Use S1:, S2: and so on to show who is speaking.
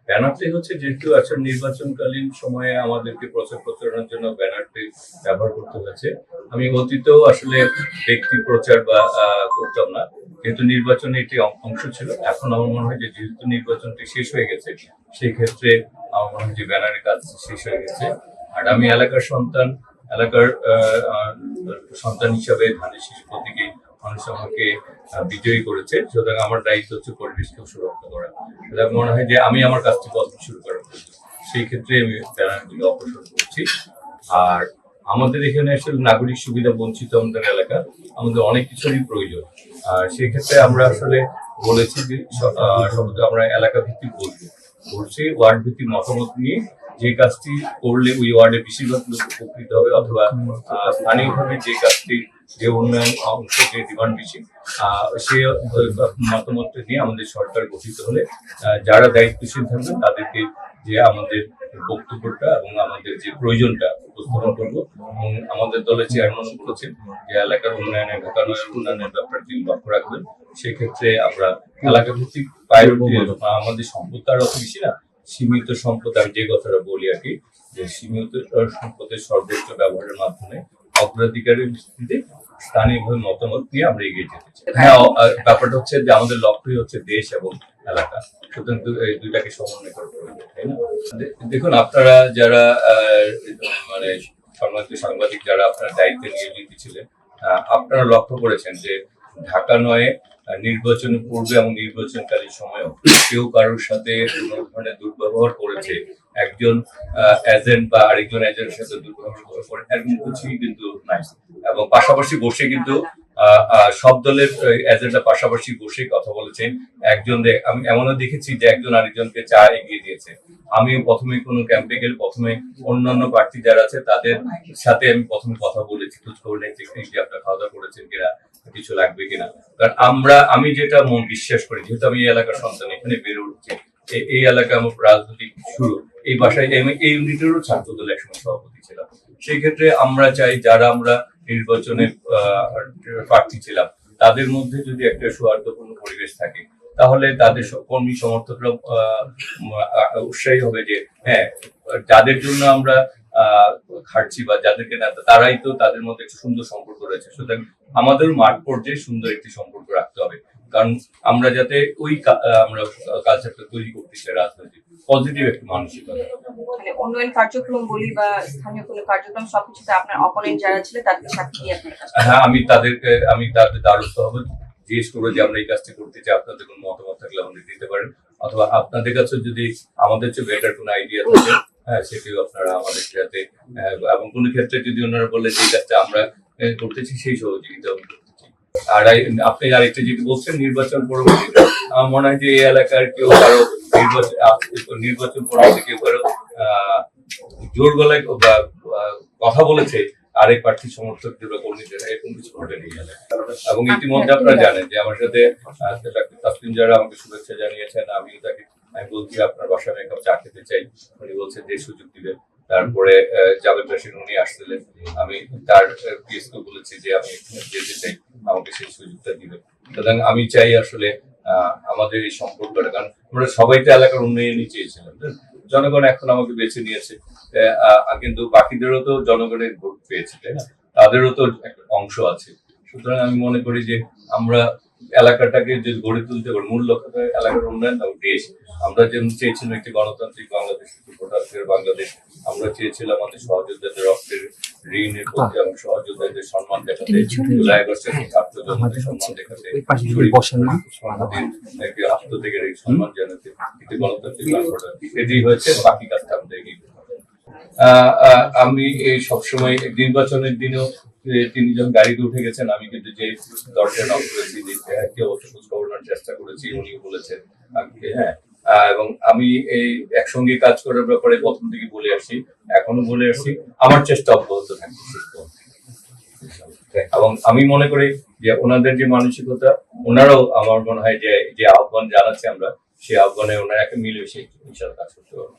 S1: ব্যানারটি হচ্ছে যেহেতু আসলে নির্বাচনকালীন সময়ে আমাদেরকে প্রচার প্রচারণার জন্য ব্যানারটি ব্যবহার করতে হয়েছে। আমি অতীতেও আসলে ব্যক্তি প্রচার বা করতাম না, কিন্তু নির্বাচনে এটি অংশ ছিল। এখন আমার মনে হয় যে যেহেতু নির্বাচনটি শেষ হয়ে গেছে, সেই ক্ষেত্রে আমার মনে হয় যে ব্যানারের কাজ শেষ হয়ে গেছে। আর আমি এলাকার সন্তান, এলাকার সন্তান হিসাবে ধানের শীষ প্রতীকে মানুষ আমাকে বিজয়ী করেছে, সুতরাং আমার দায়িত্ব হচ্ছে পরিবেশকে সুরক্ষা করা। সুতরাং মনে হয় যে আমি আমার কাজটি কত শুরু করার সেই ক্ষেত্রে আমি ব্যানারগুলো অপসারণ করছি। আর আমাদের এখানে আসলে নাগরিক সুবিধা বঞ্চিত আমাদের এলাকা, আমাদের অনেক কিছুরই প্রয়োজন। আর সেই ক্ষেত্রে আমরা আসলে বলেছি যে আমরা এলাকা ভিত্তিক বলছি ওয়ার্ড ভিত্তিক মতামত নিয়ে যে কাজটি করলে ওই ওয়ার্ডে বেশিরভাগ লোক উপকৃত হবে, অথবা স্থানীয়ভাবে যে কাজটি যে উন্নয়ন অংশ যে ডিমান্ড বেশি সে মতামত নিয়ে আমাদের সরকার গঠিত হলে যারা দায়িত্বশীল থাকবেন তাদেরকে যে আমাদের বক্তব্যটা এবং আমাদের যে প্রয়োজনটা উপস্থাপন করবো। এবং আমাদের দলের চেয়ারম্যান বলেছেন যে এলাকার উন্নয়নের, ঢাকা উন্নয়নের ব্যাপারে তিনি লক্ষ্য রাখবেন। সেক্ষেত্রে আমরা এলাকা ভিত্তিক আমাদের সম্পদ তার অত বেশি না, সীমিত সম্পদ, আমি যে কথাটা বলি আর কি, যে সীমিত সম্পদের সর্বোচ্চ ব্যবহারের মাধ্যমে অগ্রাধিকারের ভিত্তিতে স্থানীয়ভাবে মতামত দিয়ে আমরা এগিয়ে যেতে চাই। হ্যাঁ, ব্যাপারটা হচ্ছে যে আমাদের লক্ষ্যই হচ্ছে দেশ এবং এলাকা, সুতরাং এই দুইটাকে সমন্বয় করা প্রয়োজন, তাই না? দেখুন, আপনারা যারা মানে সাংবাদিক যারা আপনার দায়িত্বে নিয়োজিত ছিলেন, আপনারা লক্ষ্য করেছেন যে ঢাকা নয় নির্বাচনের পূর্বে এবং নির্বাচনকালীন সময়েও কেউ কারোর সাথে কোনো ধরনের দুর্ব্যবহার করেছে, একজন এজেন্ট বা আরেকজন এজেন্টের সাথে দুর্ব্যবহার করে এরকম কিছুই কিন্তু নাই। এবং পাশাপাশি বসে কিন্তু সব দলের এজেন্টরা পাশাপাশি বসে কথা বলেছেন। আমি এমনও দেখেছি যে একজন আরেকজনকে চা এগিয়ে দিয়েছে। আমি প্রথমে কোনো ক্যাম্পে গেলে প্রথমে অন্যান্য প্রার্থী যারা আছে তাদের সাথে আমি প্রথমে কথা বলেছি, খোঁজ খবর নিয়েছি যে আপনারা খাওয়া দাওয়া করেছেন কিনা, কিছু লাগবে কিনা। কারণ আমি যেটা বিশ্বাস করি, যেহেতু আমি এই এলাকার সন্তান, এখানে বেড়ে উঠছি, এই এলাকা আমার রাজনৈতিক শুরু, এই বাসায় আমি এই ইউনিটেরও ছাত্র দল একসময় সভাপতি ছিলাম। সেই ক্ষেত্রে আমরা চাই যারা আমরা নির্বাচনে প্রার্থী ছিলাম তাদের মধ্যে যদি একটা সৌহার্দ্যপূর্ণ পরিবেশ থাকে, তাহলে তাদের কর্মী সমর্থকরা উৎসাহী হবে যে হ্যাঁ, যাদের জন্য আমরা খাটছি বা যাদেরকে তারাই তো, তাদের মধ্যে একটা সুন্দর সম্পর্ক রয়েছে। সুতরাং আমাদের মাঠ পর্যায়ে সুন্দর একটি সম্পর্ক রাখতে হবে, কারণ আমরা যাতে ওই আমরা কালচারটা তৈরি করতে চাই, রাজনৈতিক পজিটিভ একটা মানসিকতা।
S2: মানে উন্নয়ন কার্যক্রম বলি বা স্থানীয় কোনো কার্যক্রম সবকিছুতে আপনার অপোনেন্ট যারা ছিল তাদেরকে সাক্ষী দিয়ে আপনার কাছে।
S1: হ্যাঁ, আমি তাদের দ্বারস্থ হবো, জিজ্ঞেস করবো যে আমরা এই কাজটি করতে চাই, আপনাদের কোনো মতামত থাকলে আমাদের দিতে পারেন, অথবা আপনাদের কাছে যদি আমাদের চেয়ে বেটার কোনো আইডিয়া থাকে, হ্যাঁ, সেটিও আপনারা আমাদের সাথে, এবং কোনো ক্ষেত্রে যদি ওনারা বলে যে কাজটা আমরা করতেছি, সেই সহযোগিতা করতেছি। আর আপনি আরেকটা যেটি বলছেন নির্বাচন পরবর্তীতে, আমার মনে হয় যে এই এলাকার কেউ কারো নির্বাচন পরবর্তী কেউ কারো জোর গলায় কথা বলেছে আরেক প্রার্থী সমর্থকদের বা কর্মীদের, এরকম কিছু ঘটেনি। এবং ইতিমধ্যে আপনারা জানেন যে আমার সাথে তাসলিম যারা আমাকে শুভেচ্ছা জানিয়েছেন, আমি বলছি আপনার বাসায় এক কাপ চা খেতে চাই, উনি বলছেন যে সুযোগ দিবেন। তারপরে জাভেদ রশিদ উনি আসছিলেন, আমি তার পিএসকে বলেছি যে আমি যেতে চাই, আমাকে সেই সুযোগটা দিবেন। সুতরাং আমি চাই আসলে আমাদের এই সম্পর্কটা, কারণ আমরা সবাই তো এলাকার উন্নয়নই চেয়েছিলাম, জনগণ এখন আমাকে বেছে নিয়েছে, কিন্তু বাকিদেরও তো জনগণের ভোট পেয়েছে, তাই না? তাদেরও তো একটা অংশ আছে। সুতরাং আমি মনে করি যে আমরা এলাকাটাকে যে গড়ে তুলতে পারি, মূল লক্ষ্য এলাকার উন্নয়ন এবং দেশ। আমরা যেমন চেয়েছিলাম একটি গণতান্ত্রিক বাংলাদেশ, ভোটাধিকার বাংলাদেশ, আমরা চেয়েছিলাম আমাদের সহযোদ্ধাদের রক্তের ঋণের প্রতি এবং সহযোদ্ধাদের সম্মান দেখাতে, জুলাই আগস্টের ছাত্র জনতার সম্মান দেখাতে, আত্মত্যাগের সম্মান জানাতে, একটি গণতান্ত্রিক এটি হয়েছে। বাকি কাজটা আমাদের এগিয়ে আমি এই সবসময় নির্বাচনের দিনেও তিনজন গাড়িতে উঠে গেছেন, আমি কিন্তু যে দরজা নক করেছি, কেউ খোঁজ খবর নেওয়ার চেষ্টা করেছি, উনিও বলেছেন। হ্যাঁ, এবং আমি এই একসঙ্গে কাজ করার ব্যাপারে প্রথম থেকে বলে আসছি, এখনো বলে আসছি, আমার চেষ্টা অব্যাহত থাকবে। এবং আমি মনে করি যে ওনাদের যে মানসিকতা, ওনারাও আমার মনে হয় যে আহ্বান জানাচ্ছে আমরা, সেই আহ্বানে ওনারা একটা মিলেমিশে কাজ করতে পারবো।